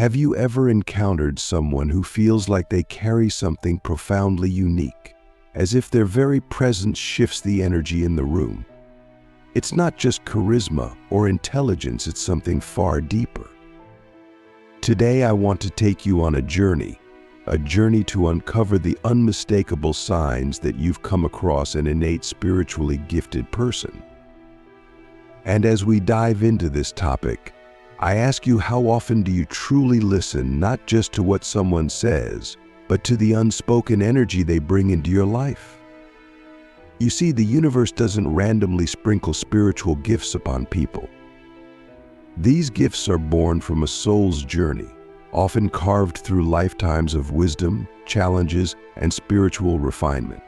Have you ever encountered someone who feels like they carry something profoundly unique, as if their very presence shifts the energy in the room? It's not just charisma or intelligence, it's something far deeper. Today I want to take you on a journey to uncover the unmistakable signs that you've come across an innate spiritually gifted person. And as we dive into this topic, I ask you, how often do you truly listen, not just to what someone says, but to the unspoken energy they bring into your life? You see, the universe doesn't randomly sprinkle spiritual gifts upon people. These gifts are born from a soul's journey, often carved through lifetimes of wisdom, challenges, and spiritual refinement.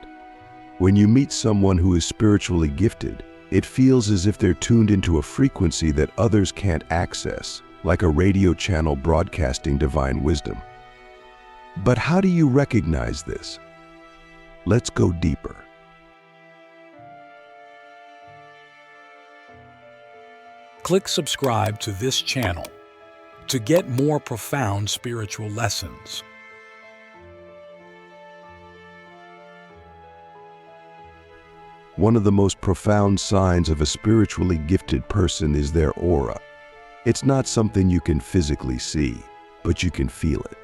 When you meet someone who is spiritually gifted, it feels as if they're tuned into a frequency that others can't access, like a radio channel broadcasting divine wisdom. But how do you recognize this? Let's go deeper. Click subscribe to this channel to get more profound spiritual lessons. One of the most profound signs of a spiritually gifted person is their aura. It's not something you can physically see, but you can feel it.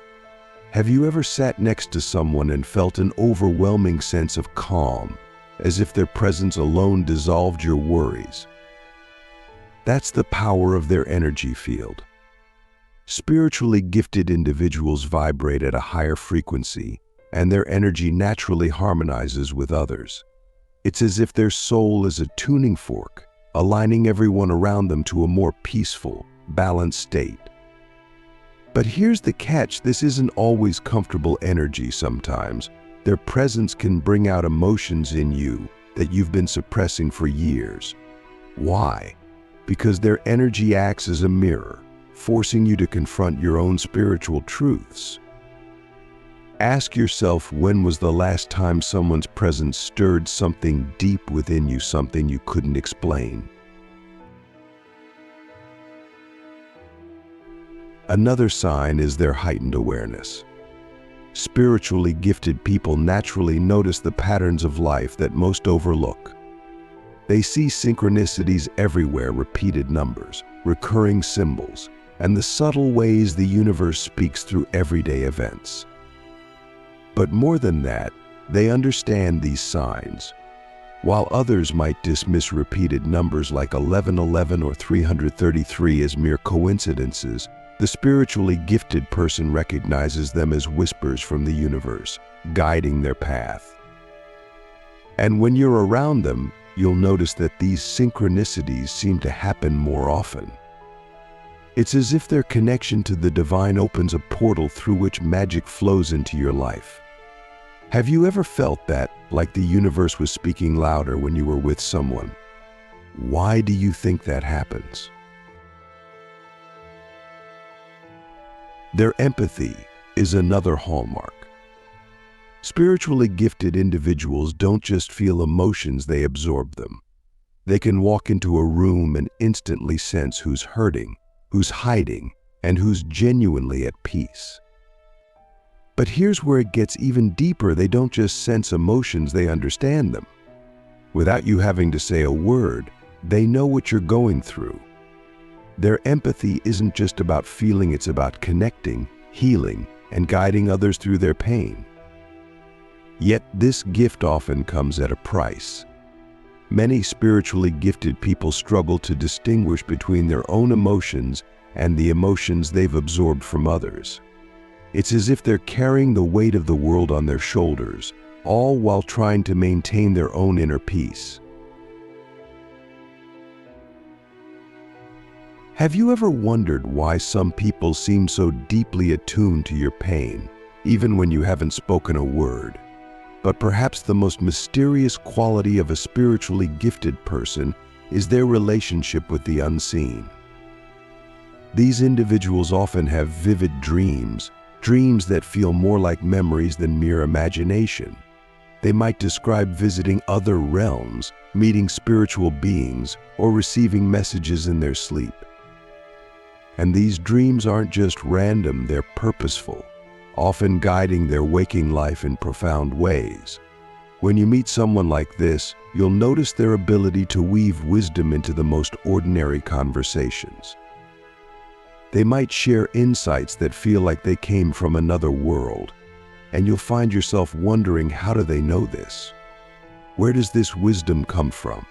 Have you ever sat next to someone and felt an overwhelming sense of calm, as if their presence alone dissolved your worries? That's the power of their energy field. Spiritually gifted individuals vibrate at a higher frequency, and their energy naturally harmonizes with others. It's as if their soul is a tuning fork, aligning everyone around them to a more peaceful, balanced state. But here's the catch: this isn't always comfortable energy. Sometimes their presence can bring out emotions in you that you've been suppressing for years. Why? Because their energy acts as a mirror, forcing you to confront your own spiritual truths. Ask yourself, when was the last time someone's presence stirred something deep within you, something you couldn't explain? Another sign is their heightened awareness. Spiritually gifted people naturally notice the patterns of life that most overlook. They see synchronicities everywhere, repeated numbers, recurring symbols, and the subtle ways the universe speaks through everyday events. But more than that, they understand these signs. While others might dismiss repeated numbers like 1111 or 333 as mere coincidences, the spiritually gifted person recognizes them as whispers from the universe, guiding their path. And when you're around them, you'll notice that these synchronicities seem to happen more often. It's as if their connection to the divine opens a portal through which magic flows into your life. Have you ever felt that, like the universe was speaking louder when you were with someone? Why do you think that happens? Their empathy is another hallmark. Spiritually gifted individuals don't just feel emotions, they absorb them. They can walk into a room and instantly sense who's hurting, who's hiding, and who's genuinely at peace. But here's where it gets even deeper. They don't just sense emotions, they understand them. Without you having to say a word, they know what you're going through. Their empathy isn't just about feeling, it's about connecting, healing, and guiding others through their pain. Yet this gift often comes at a price. Many spiritually gifted people struggle to distinguish between their own emotions and the emotions they've absorbed from others. It's as if they're carrying the weight of the world on their shoulders, all while trying to maintain their own inner peace. Have you ever wondered why some people seem so deeply attuned to your pain, even when you haven't spoken a word? But perhaps the most mysterious quality of a spiritually gifted person is their relationship with the unseen. These individuals often have vivid dreams that feel more like memories than mere imagination. They might describe visiting other realms, meeting spiritual beings, or receiving messages in their sleep. And these dreams aren't just random, they're purposeful, often guiding their waking life in profound ways. When you meet someone like this, you'll notice their ability to weave wisdom into the most ordinary conversations. They might share insights that feel like they came from another world, and you'll find yourself wondering, how do they know this? Where does this wisdom come from?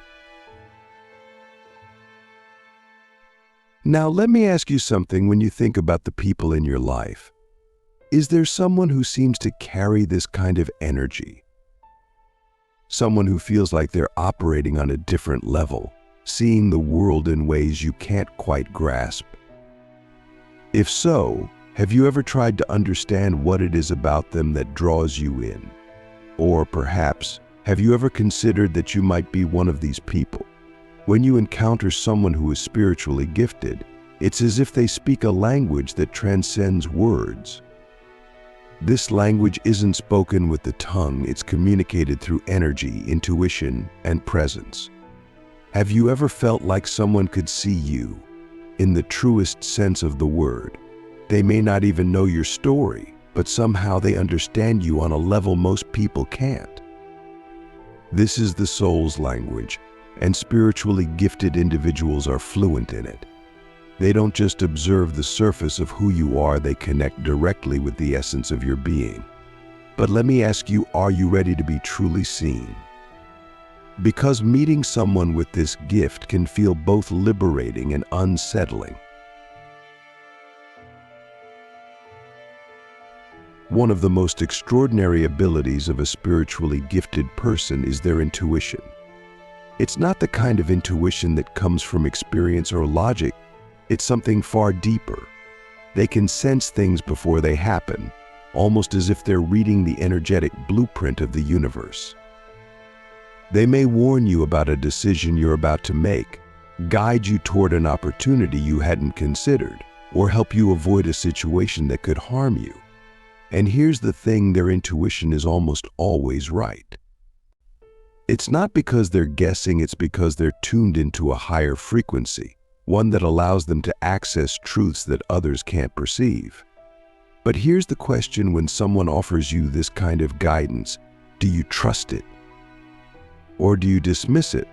Now, let me ask you something. When you think about the people in your life, is there someone who seems to carry this kind of energy? Someone who feels like they're operating on a different level, seeing the world in ways you can't quite grasp? If so, have you ever tried to understand what it is about them that draws you in? Or perhaps, have you ever considered that you might be one of these people? When you encounter someone who is spiritually gifted, it's as if they speak a language that transcends words. This language isn't spoken with the tongue, it's communicated through energy, intuition, and presence. Have you ever felt like someone could see you, in the truest sense of the word? They may not even know your story, but somehow they understand you on a level most people can't. This is the soul's language, and spiritually gifted individuals are fluent in it. They don't just observe the surface of who you are, they connect directly with the essence of your being. But let me ask you, are you ready to be truly seen? Because meeting someone with this gift can feel both liberating and unsettling. One of the most extraordinary abilities of a spiritually gifted person is their intuition. It's not the kind of intuition that comes from experience or logic. It's something far deeper. They can sense things before they happen, almost as if they're reading the energetic blueprint of the universe. They may warn you about a decision you're about to make, guide you toward an opportunity you hadn't considered, or help you avoid a situation that could harm you. And here's the thing, their intuition is almost always right. It's not because they're guessing, it's because they're tuned into a higher frequency, one that allows them to access truths that others can't perceive. But here's the question: when someone offers you this kind of guidance, do you trust it? Or do you dismiss it,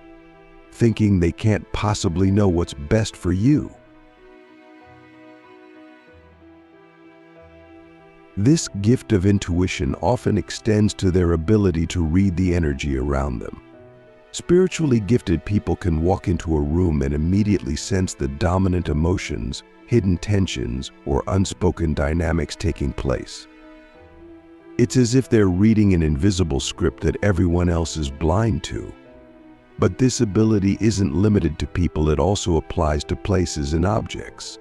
thinking they can't possibly know what's best for you? This gift of intuition often extends to their ability to read the energy around them. Spiritually gifted people can walk into a room and immediately sense the dominant emotions, hidden tensions, or unspoken dynamics taking place. It's as if they're reading an invisible script that everyone else is blind to. But this ability isn't limited to people, it also applies to places and objects.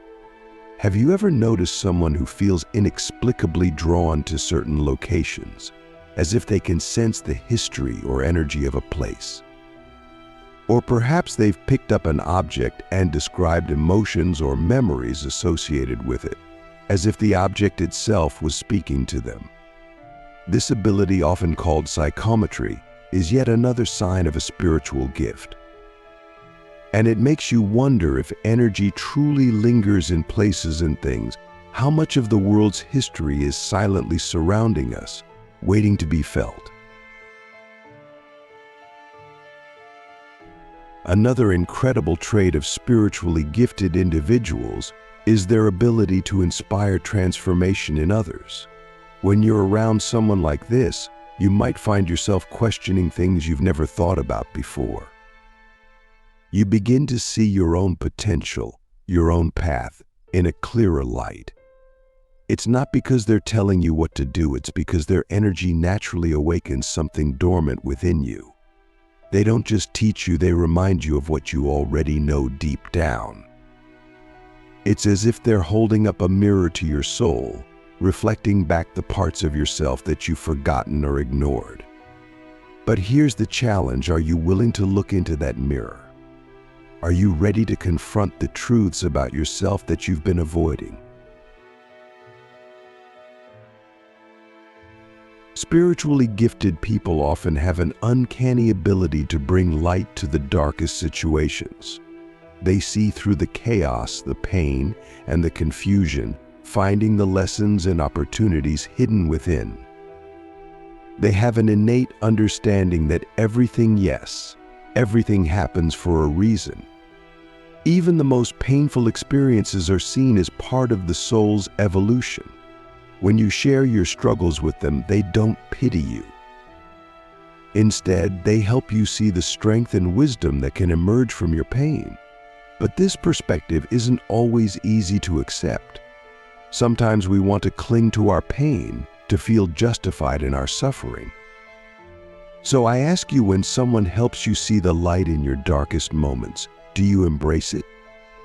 Have you ever noticed someone who feels inexplicably drawn to certain locations, as if they can sense the history or energy of a place? Or perhaps they've picked up an object and described emotions or memories associated with it, as if the object itself was speaking to them. This ability, often called psychometry, is yet another sign of a spiritual gift. And it makes you wonder, if energy truly lingers in places and things, how much of the world's history is silently surrounding us, waiting to be felt? Another incredible trait of spiritually gifted individuals is their ability to inspire transformation in others. When you're around someone like this, you might find yourself questioning things you've never thought about before. You begin to see your own potential, your own path, in a clearer light. It's not because they're telling you what to do, it's because their energy naturally awakens something dormant within you. They don't just teach you, they remind you of what you already know deep down. It's as if they're holding up a mirror to your soul, reflecting back the parts of yourself that you've forgotten or ignored. But here's the challenge: are you willing to look into that mirror? Are you ready to confront the truths about yourself that you've been avoiding? Spiritually gifted people often have an uncanny ability to bring light to the darkest situations. They see through the chaos, the pain, and the confusion, finding the lessons and opportunities hidden within. They have an innate understanding that everything happens for a reason. Even the most painful experiences are seen as part of the soul's evolution. When you share your struggles with them, they don't pity you. Instead, they help you see the strength and wisdom that can emerge from your pain. But this perspective isn't always easy to accept. Sometimes we want to cling to our pain to feel justified in our suffering. So I ask you, when someone helps you see the light in your darkest moments, do you embrace it?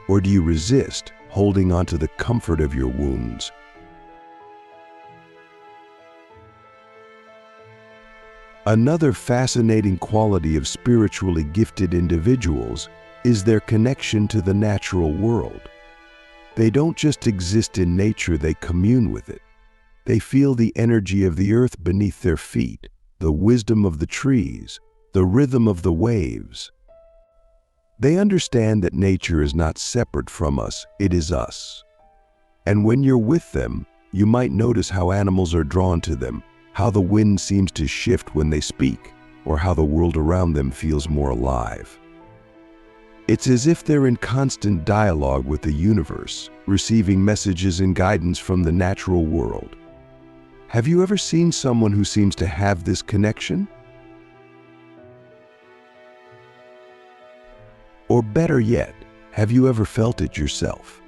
Or do you resist, holding on to the comfort of your wounds? Another fascinating quality of spiritually gifted individuals is their connection to the natural world. They don't just exist in nature, they commune with it. They feel the energy of the earth beneath their feet, the wisdom of the trees, the rhythm of the waves. They understand that nature is not separate from us, it is us. And when you're with them, you might notice how animals are drawn to them, how the wind seems to shift when they speak, or how the world around them feels more alive. It's as if they're in constant dialogue with the universe, receiving messages and guidance from the natural world. Have you ever seen someone who seems to have this connection? Or better yet, have you ever felt it yourself?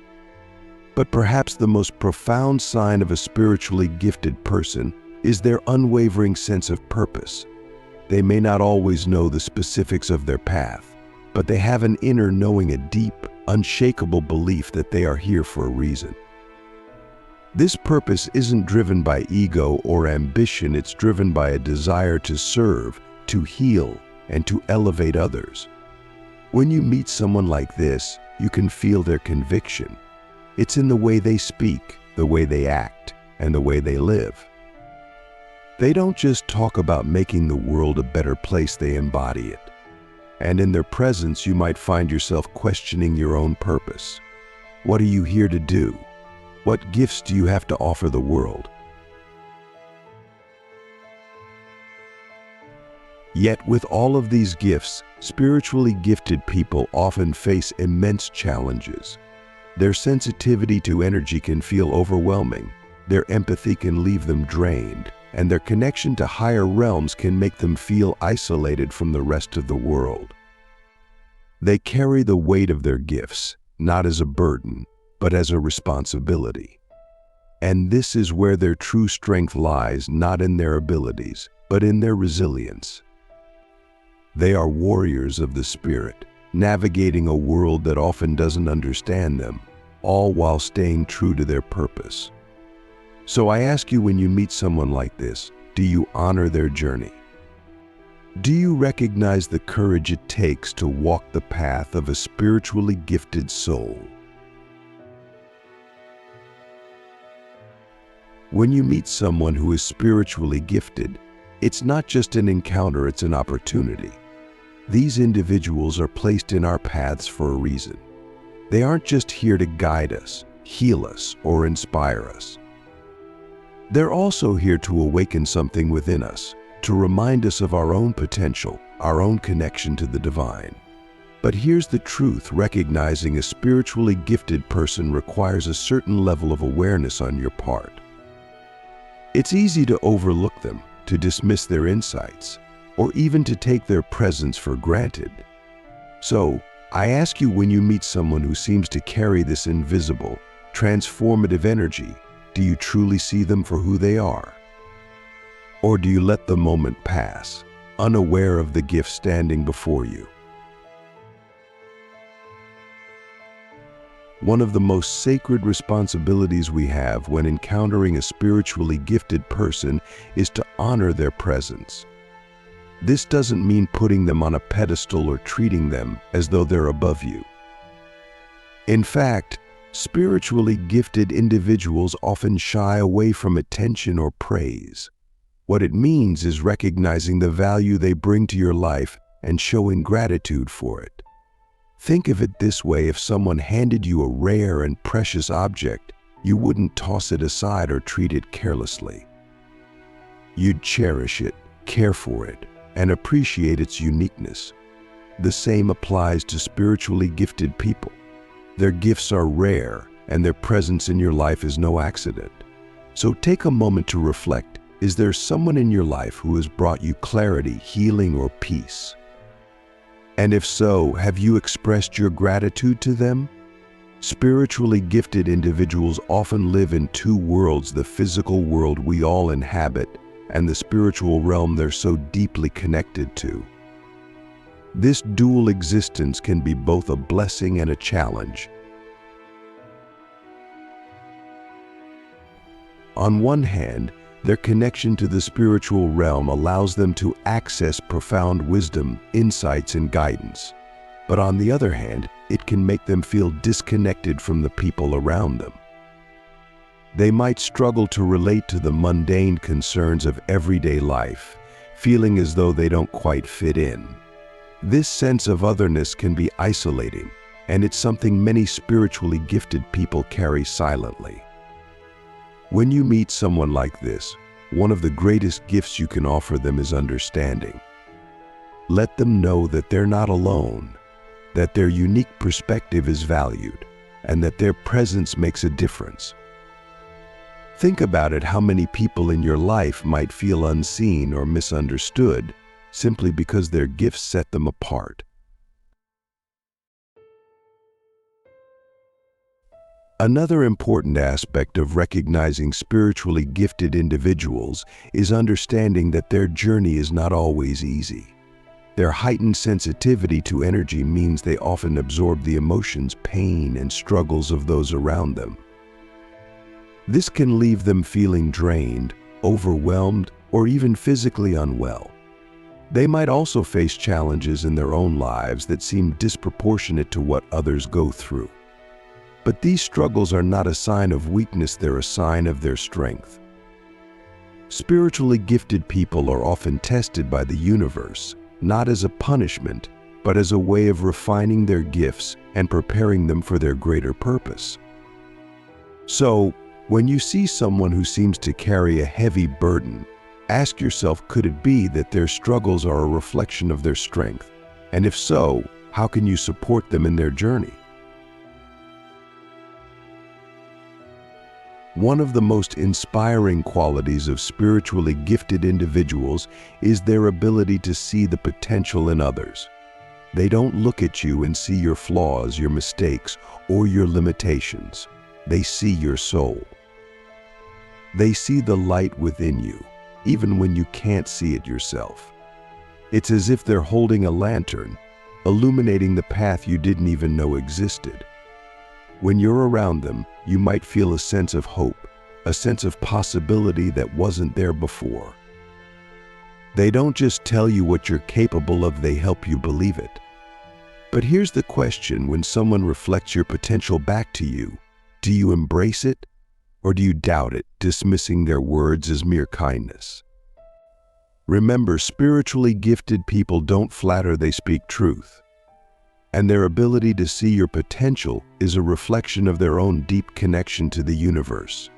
But perhaps the most profound sign of a spiritually gifted person is their unwavering sense of purpose. They may not always know the specifics of their path, but they have an inner knowing, a deep, unshakable belief that they are here for a reason. This purpose isn't driven by ego or ambition, it's driven by a desire to serve, to heal, and to elevate others. When you meet someone like this, you can feel their conviction. It's in the way they speak, the way they act, and the way they live. They don't just talk about making the world a better place, they embody it. And in their presence, you might find yourself questioning your own purpose. What are you here to do? What gifts do you have to offer the world? Yet with all of these gifts, spiritually gifted people often face immense challenges. Their sensitivity to energy can feel overwhelming, their empathy can leave them drained, and their connection to higher realms can make them feel isolated from the rest of the world. They carry the weight of their gifts, not as a burden, but as a responsibility. And this is where their true strength lies, not in their abilities, but in their resilience. They are warriors of the spirit, navigating a world that often doesn't understand them, all while staying true to their purpose. So I ask you, when you meet someone like this, do you honor their journey? Do you recognize the courage it takes to walk the path of a spiritually gifted soul? When you meet someone who is spiritually gifted, it's not just an encounter, it's an opportunity. These individuals are placed in our paths for a reason. They aren't just here to guide us, heal us, or inspire us. They're also here to awaken something within us, to remind us of our own potential, our own connection to the divine. But here's the truth: recognizing a spiritually gifted person requires a certain level of awareness on your part. It's easy to overlook them, to dismiss their insights, or even to take their presence for granted. So, I ask you, when you meet someone who seems to carry this invisible, transformative energy, do you truly see them for who they are? Or do you let the moment pass, unaware of the gift standing before you? One of the most sacred responsibilities we have when encountering a spiritually gifted person is to honor their presence. This doesn't mean putting them on a pedestal or treating them as though they're above you. In fact, spiritually gifted individuals often shy away from attention or praise. What it means is recognizing the value they bring to your life and showing gratitude for it. Think of it this way: if someone handed you a rare and precious object, you wouldn't toss it aside or treat it carelessly. You'd cherish it, care for it, and appreciate its uniqueness. The same applies to spiritually gifted people. Their gifts are rare, and their presence in your life is no accident. So take a moment to reflect. Is there someone in your life who has brought you clarity, healing, or peace? And if so, have you expressed your gratitude to them? Spiritually gifted individuals often live in two worlds: the physical world we all inhabit and the spiritual realm they're so deeply connected to. This dual existence can be both a blessing and a challenge. On one hand, their connection to the spiritual realm allows them to access profound wisdom, insights, and guidance. But on the other hand, it can make them feel disconnected from the people around them. They might struggle to relate to the mundane concerns of everyday life, feeling as though they don't quite fit in. This sense of otherness can be isolating, and it's something many spiritually gifted people carry silently. When you meet someone like this, one of the greatest gifts you can offer them is understanding. Let them know that they're not alone, that their unique perspective is valued, and that their presence makes a difference. Think about it: how many people in your life might feel unseen or misunderstood simply because their gifts set them apart. Another important aspect of recognizing spiritually gifted individuals is understanding that their journey is not always easy. Their heightened sensitivity to energy means they often absorb the emotions, pain, and struggles of those around them. This can leave them feeling drained, overwhelmed, or even physically unwell. They might also face challenges in their own lives that seem disproportionate to what others go through. But these struggles are not a sign of weakness, they're a sign of their strength. Spiritually gifted people are often tested by the universe, not as a punishment, but as a way of refining their gifts and preparing them for their greater purpose. So, when you see someone who seems to carry a heavy burden, ask yourself, could it be that their struggles are a reflection of their strength? And if so, how can you support them in their journey? One of the most inspiring qualities of spiritually gifted individuals is their ability to see the potential in others. They don't look at you and see your flaws, your mistakes, or your limitations. They see your soul. They see the light within you, even when you can't see it yourself. It's as if they're holding a lantern, illuminating the path you didn't even know existed. When you're around them, you might feel a sense of hope, a sense of possibility that wasn't there before. They don't just tell you what you're capable of, they help you believe it. But here's the question: when someone reflects your potential back to you, do you embrace it? Or do you doubt it, dismissing their words as mere kindness? Remember, spiritually gifted people don't flatter, they speak truth. And their ability to see your potential is a reflection of their own deep connection to the universe.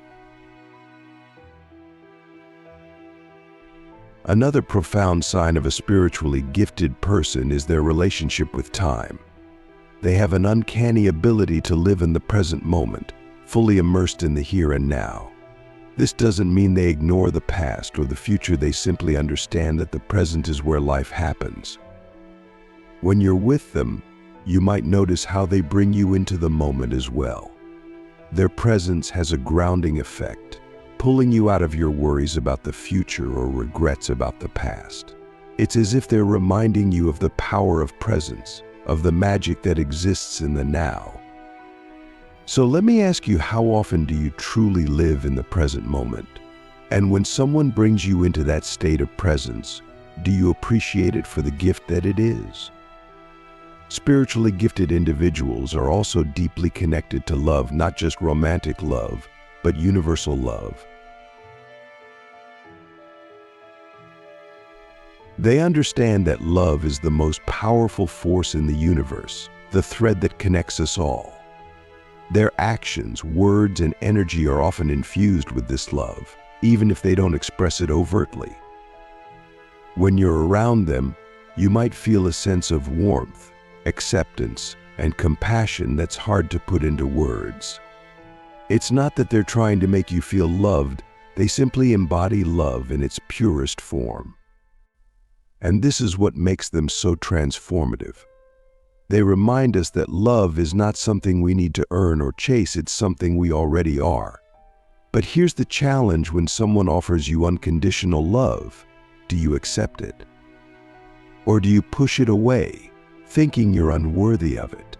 Another profound sign of a spiritually gifted person is their relationship with time. They have an uncanny ability to live in the present moment, fully immersed in the here and now. This doesn't mean they ignore the past or the future, they simply understand that the present is where life happens. When you're with them, you might notice how they bring you into the moment as well. Their presence has a grounding effect, pulling you out of your worries about the future or regrets about the past. It's as if they're reminding you of the power of presence, of the magic that exists in the now. So let me ask you, how often do you truly live in the present moment? And when someone brings you into that state of presence, do you appreciate it for the gift that it is? Spiritually gifted individuals are also deeply connected to love, not just romantic love, but universal love. They understand that love is the most powerful force in the universe, the thread that connects us all. Their actions, words, and energy are often infused with this love, even if they don't express it overtly. When you're around them, you might feel a sense of warmth, acceptance, and compassion that's hard to put into words. It's not that they're trying to make you feel loved, they simply embody love in its purest form. And this is what makes them so transformative. They remind us that love is not something we need to earn or chase, it's something we already are. But here's the challenge: when someone offers you unconditional love, do you accept it? Or do you push it away, thinking you're unworthy of it?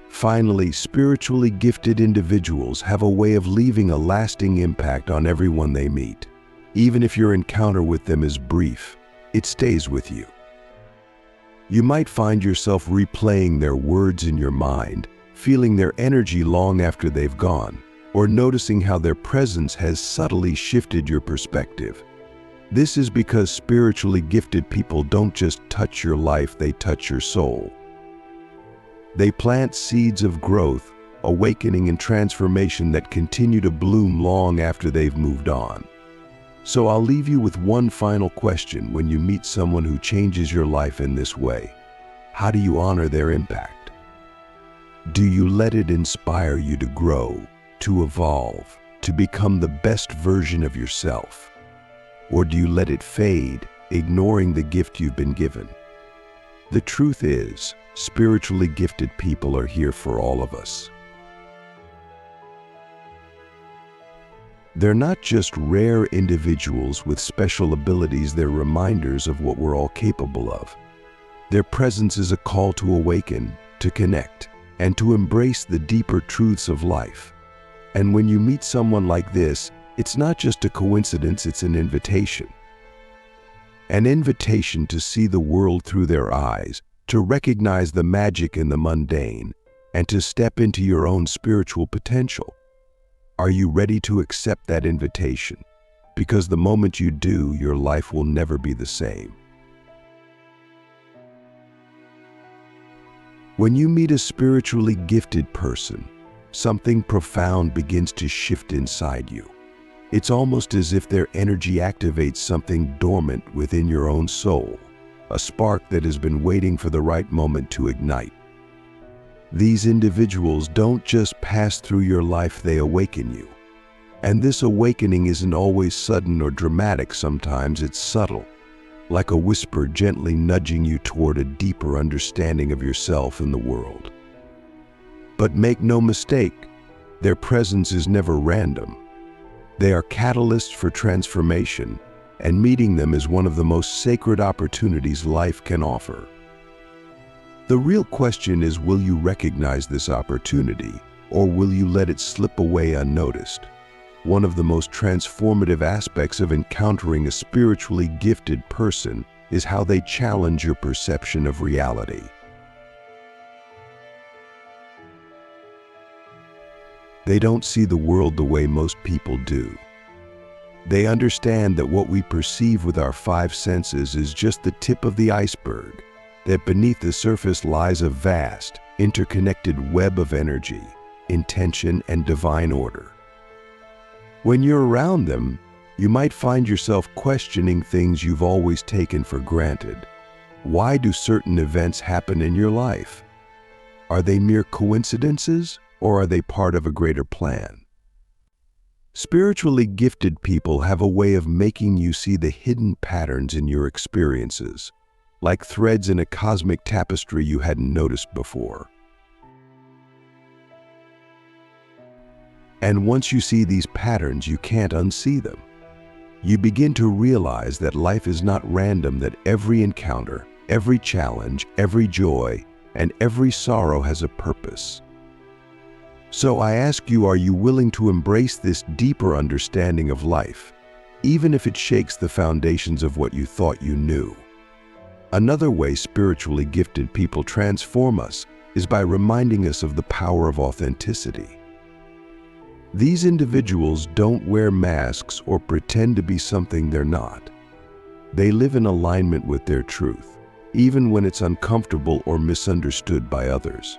Finally, spiritually gifted individuals have a way of leaving a lasting impact on everyone they meet. Even if your encounter with them is brief, it stays with you. You might find yourself replaying their words in your mind, feeling their energy long after they've gone, or noticing how their presence has subtly shifted your perspective. This is because spiritually gifted people don't just touch your life, they touch your soul. They plant seeds of growth, awakening, and transformation that continue to bloom long after they've moved on. So I'll leave you with one final question: when you meet someone who changes your life in this way, how do you honor their impact? Do you let it inspire you to grow, to evolve, to become the best version of yourself? Or do you let it fade, ignoring the gift you've been given? The truth is, spiritually gifted people are here for all of us. They're not just rare individuals with special abilities, they're reminders of what we're all capable of. Their presence is a call to awaken, to connect, and to embrace the deeper truths of life. And when you meet someone like this, it's not just a coincidence, it's an invitation. An invitation to see the world through their eyes, to recognize the magic in the mundane, and to step into your own spiritual potential. Are you ready to accept that invitation? Because the moment you do, your life will never be the same. When you meet a spiritually gifted person, something profound begins to shift inside you. It's almost as if their energy activates something dormant within your own soul, a spark that has been waiting for the right moment to ignite. These individuals don't just pass through your life, they awaken you. And this awakening isn't always sudden or dramatic. Sometimes it's subtle, like a whisper gently nudging you toward a deeper understanding of yourself and the world. But make no mistake, their presence is never random. They are catalysts for transformation, and meeting them is one of the most sacred opportunities life can offer. The real question is, will you recognize this opportunity, or will you let it slip away unnoticed? One of the most transformative aspects of encountering a spiritually gifted person is how they challenge your perception of reality. They don't see the world the way most people do. They understand that what we perceive with our five senses is just the tip of the iceberg, that beneath the surface lies a vast, interconnected web of energy, intention, and divine order. When you're around them, you might find yourself questioning things you've always taken for granted. Why do certain events happen in your life? Are they mere coincidences, or are they part of a greater plan? Spiritually gifted people have a way of making you see the hidden patterns in your experiences, like threads in a cosmic tapestry you hadn't noticed before. And once you see these patterns, you can't unsee them. You begin to realize that life is not random, that every encounter, every challenge, every joy, and every sorrow has a purpose. So I ask you, are you willing to embrace this deeper understanding of life, even if it shakes the foundations of what you thought you knew? Another way spiritually gifted people transform us is by reminding us of the power of authenticity. These individuals don't wear masks or pretend to be something they're not. They live in alignment with their truth, even when it's uncomfortable or misunderstood by others.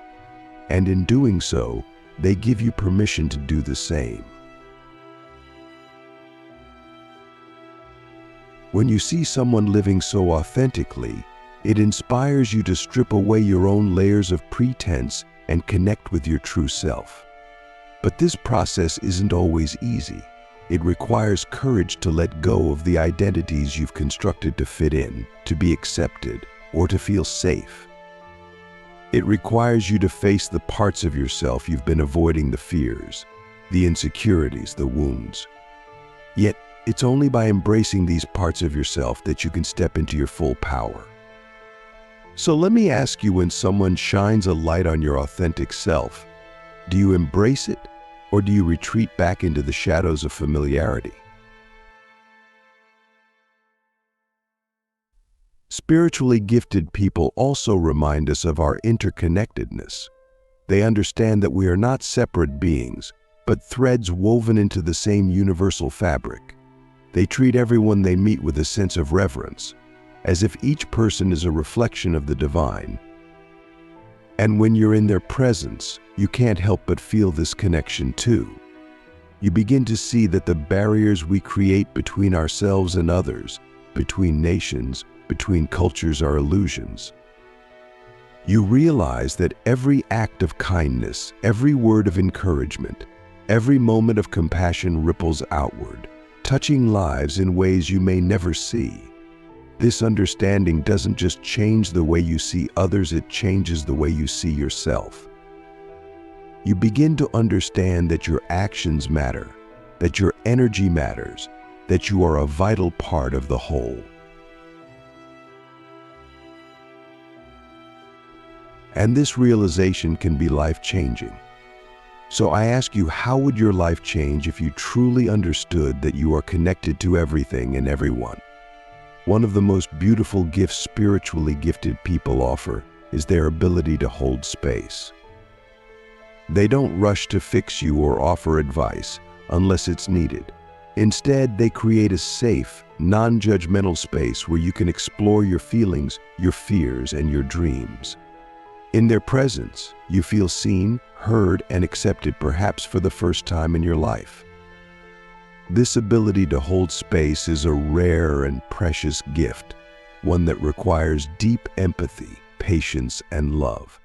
And in doing so, they give you permission to do the same. When you see someone living so authentically, it inspires you to strip away your own layers of pretense and connect with your true self. But this process isn't always easy. It requires courage to let go of the identities you've constructed to fit in, to be accepted, or to feel safe. It requires you to face the parts of yourself you've been avoiding, the fears, the insecurities, the wounds. Yet, it's only by embracing these parts of yourself that you can step into your full power. So let me ask you, when someone shines a light on your authentic self, do you embrace it, or do you retreat back into the shadows of familiarity? Spiritually gifted people also remind us of our interconnectedness. They understand that we are not separate beings, but threads woven into the same universal fabric. They treat everyone they meet with a sense of reverence, as if each person is a reflection of the divine. And when you're in their presence, you can't help but feel this connection too. You begin to see that the barriers we create between ourselves and others, between nations, between cultures, are illusions. You realize that every act of kindness, every word of encouragement, every moment of compassion ripples outward, touching lives in ways you may never see. This understanding doesn't just change the way you see others, it changes the way you see yourself. You begin to understand that your actions matter, that your energy matters, that you are a vital part of the whole. And this realization can be life-changing. So I ask you, how would your life change if you truly understood that you are connected to everything and everyone? One of the most beautiful gifts spiritually gifted people offer is their ability to hold space. They don't rush to fix you or offer advice unless it's needed. Instead, they create a safe, non-judgmental space where you can explore your feelings, your fears, and your dreams. In their presence, you feel seen, heard, and accepted, perhaps for the first time in your life. This ability to hold space is a rare and precious gift, one that requires deep empathy, patience, and love.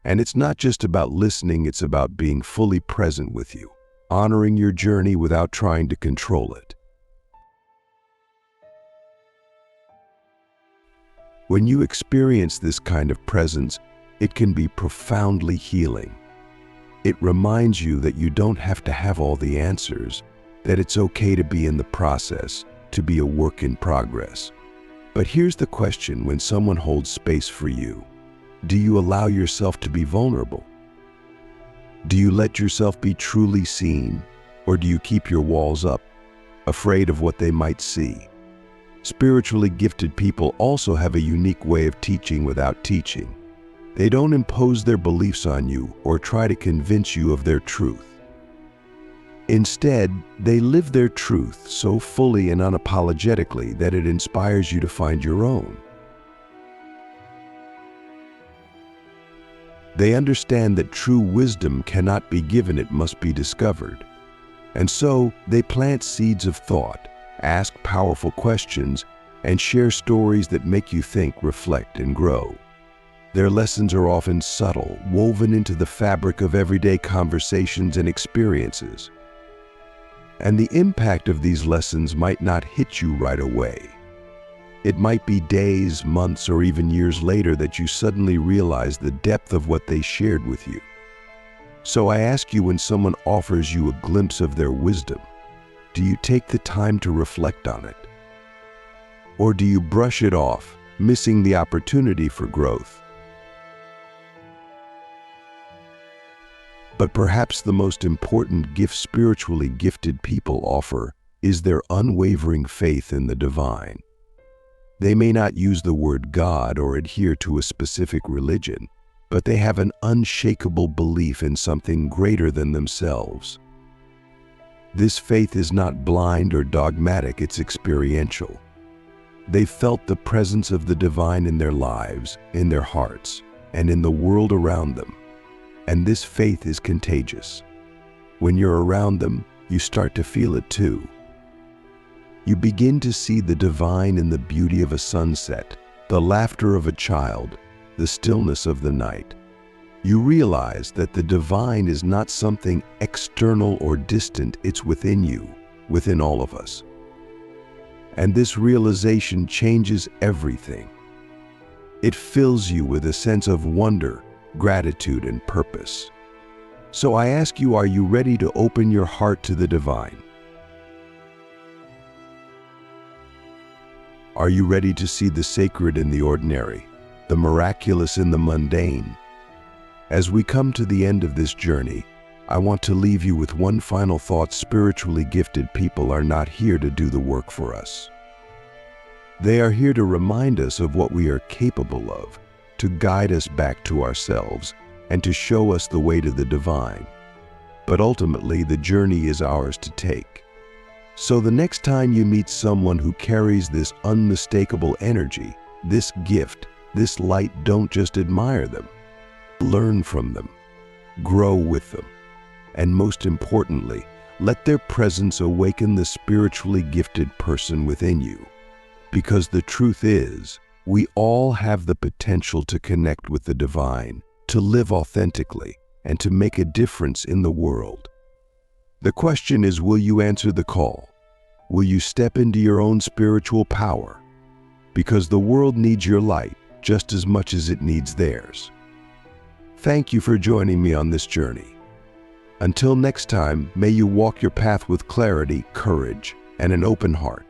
And it's not just about listening, it's about being fully present with you, honoring your journey without trying to control it. When you experience this kind of presence, it can be profoundly healing. It reminds you that you don't have to have all the answers, that it's okay to be in the process, to be a work in progress. But here's the question: when someone holds space for you, do you allow yourself to be vulnerable? Do you let yourself be truly seen, or do you keep your walls up, afraid of what they might see? Spiritually gifted people also have a unique way of teaching without teaching. They don't impose their beliefs on you or try to convince you of their truth. Instead, they live their truth so fully and unapologetically that it inspires you to find your own. They understand that true wisdom cannot be given, it must be discovered. And so, they plant seeds of thought, ask powerful questions, and share stories that make you think, reflect, and grow. Their lessons are often subtle, woven into the fabric of everyday conversations and experiences. And the impact of these lessons might not hit you right away. It might be days, months, or even years later that you suddenly realize the depth of what they shared with you. So I ask you, when someone offers you a glimpse of their wisdom, do you take the time to reflect on it? Or do you brush it off, missing the opportunity for growth? But perhaps the most important gift spiritually gifted people offer is their unwavering faith in the divine. They may not use the word God or adhere to a specific religion, but they have an unshakable belief in something greater than themselves. This faith is not blind or dogmatic, it's experiential. They've felt the presence of the divine in their lives, in their hearts, and in the world around them. And this faith is contagious. When you're around them, you start to feel it too. You begin to see the divine in the beauty of a sunset, the laughter of a child, the stillness of the night. You realize that the divine is not something external or distant, it's within you, within all of us. And this realization changes everything. It fills you with a sense of wonder, gratitude, and purpose. So I ask you, are you ready to open your heart to the divine? Are you ready to see the sacred in the ordinary, the miraculous in the mundane? As we come to the end of this journey, I want to leave you with one final thought. Spiritually gifted people are not here to do the work for us. They are here to remind us of what we are capable of, to guide us back to ourselves, and to show us the way to the divine. But ultimately, the journey is ours to take. So the next time you meet someone who carries this unmistakable energy, this gift, this light, don't just admire them. Learn from them, grow with them, and most importantly, let their presence awaken the spiritually gifted person within you. Because the truth is, we all have the potential to connect with the divine, to live authentically, and to make a difference in the world. The question is, will you answer the call? Will you step into your own spiritual power? Because the world needs your light just as much as it needs theirs. Thank you for joining me on this journey. Until next time, may you walk your path with clarity, courage, and an open heart.